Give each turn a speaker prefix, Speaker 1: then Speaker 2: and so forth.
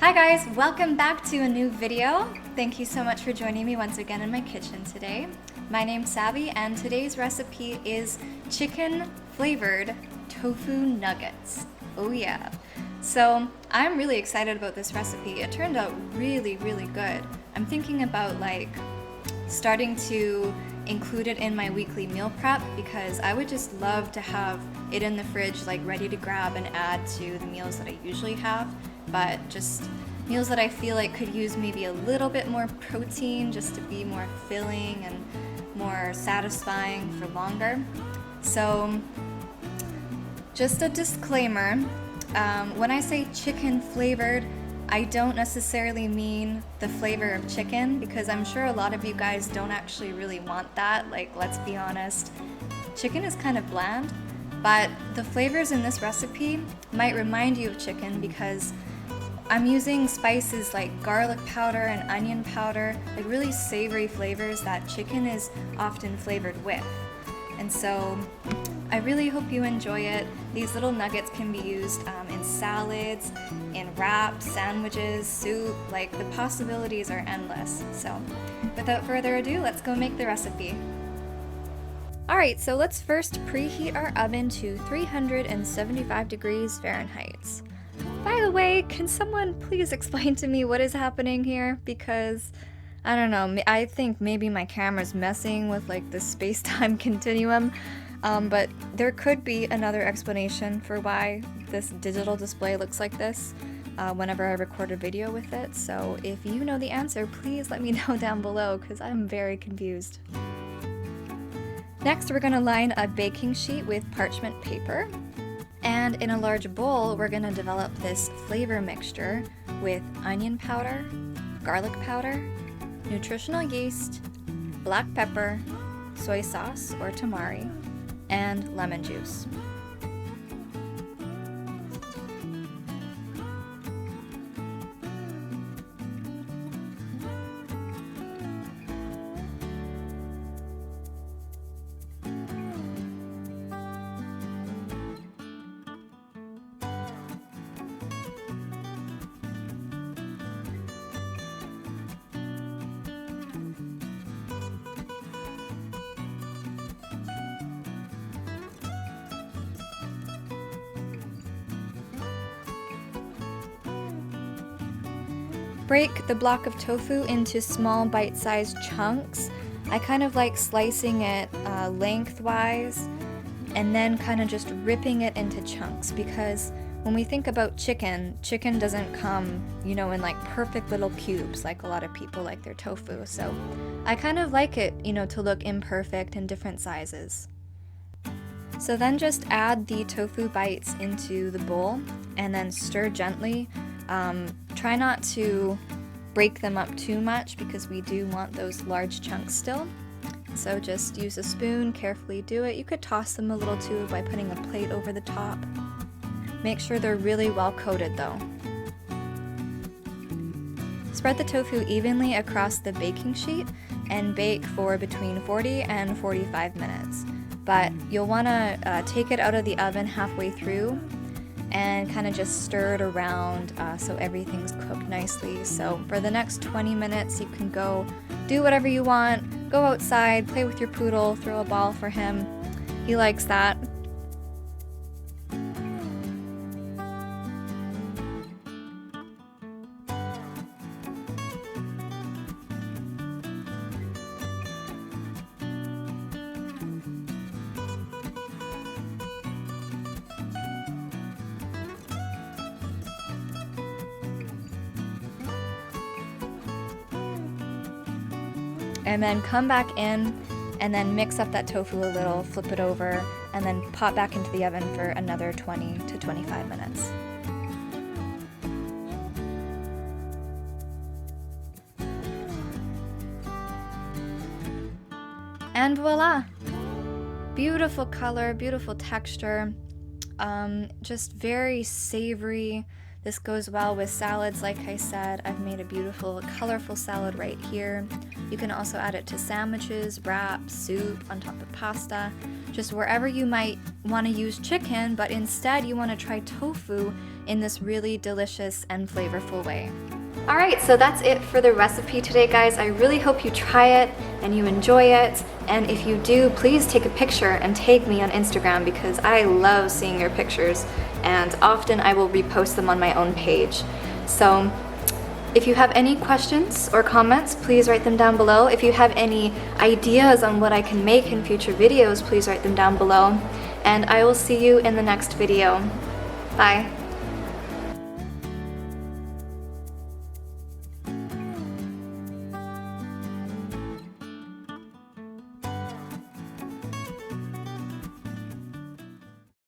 Speaker 1: Hi guys, welcome back to a new video. Thank you so much for joining me once again in my kitchen today. My name's Savvy and today's recipe is chicken flavored tofu nuggets. Oh yeah. So I'm really excited about this recipe. It turned out really good. I'm thinking about starting to include it in my weekly meal prep because I would just love to have it in the fridge ready to grab and add to the meals that I usually have, but just meals that I feel like could use maybe a little bit more protein just to be more filling and more satisfying for longer. So just a disclaimer, when I say chicken flavored, I don't necessarily mean the flavor of chicken because I'm sure a lot of you guys don't actually really want that. Let's be honest, chicken is kind of bland, but the flavors in this recipe might remind you of chicken because I'm using spices like garlic powder and onion powder, really savory flavors that chicken is often flavored with. And so I really hope you enjoy it. These little nuggets can be used in salads, in wraps, sandwiches, soup, the possibilities are endless. So without further ado, let's go make the recipe. Alright, so let's first preheat our oven to 375 degrees Fahrenheit. By the way, can someone please explain to me what is happening here? Because I don't know, I think maybe my camera's messing with the space-time continuum, but there could be another explanation for why this digital display looks like this whenever I record a video with it. So if you know the answer, please let me know down below because I'm very confused. Next, we're going to line a baking sheet with parchment paper. And in a large bowl, we're going to develop this flavor mixture with onion powder, garlic powder, nutritional yeast, black pepper, soy sauce or tamari, and lemon juice. Break the block of tofu into small bite-sized chunks. I kind of like slicing it lengthwise and then kind of just ripping it into chunks because when we think about chicken doesn't come, in perfect little cubes like a lot of people like their tofu. So I kind of like it, to look imperfect in different sizes. So then just add the tofu bites into the bowl and then stir gently. Try not to break them up too much because we do want those large chunks still. So just use a spoon, carefully do it. You could toss them a little too by putting a plate over the top. Make sure they're really well coated though. Spread the tofu evenly across the baking sheet and bake for between 40 and 45 minutes. But you'll want to take it out of the oven halfway through and kind of just stir it around so everything's cooked nicely. So for the next 20 minutes you can go do whatever you want, go outside, play with your poodle, throw a ball for him. He likes that. And then come back in and then mix up that tofu a little, flip it over, and then pop back into the oven for another 20 to 25 minutes. And voila! Beautiful color, beautiful texture, just very savory. This goes well with salads, like I said. I've made a beautiful, colorful salad right here. You can also add it to sandwiches, wraps, soup, on top of pasta, just wherever you might want to use chicken, but instead you want to try tofu in this really delicious and flavorful way. Alright, so that's it for the recipe today, guys. I really hope you try it and you enjoy it. And if you do, please take a picture and tag me on Instagram because I love seeing your pictures and often I will repost them on my own page. So if you have any questions or comments, please write them down below. If you have any ideas on what I can make in future videos, please write them down below. And I will see you in the next video. Bye.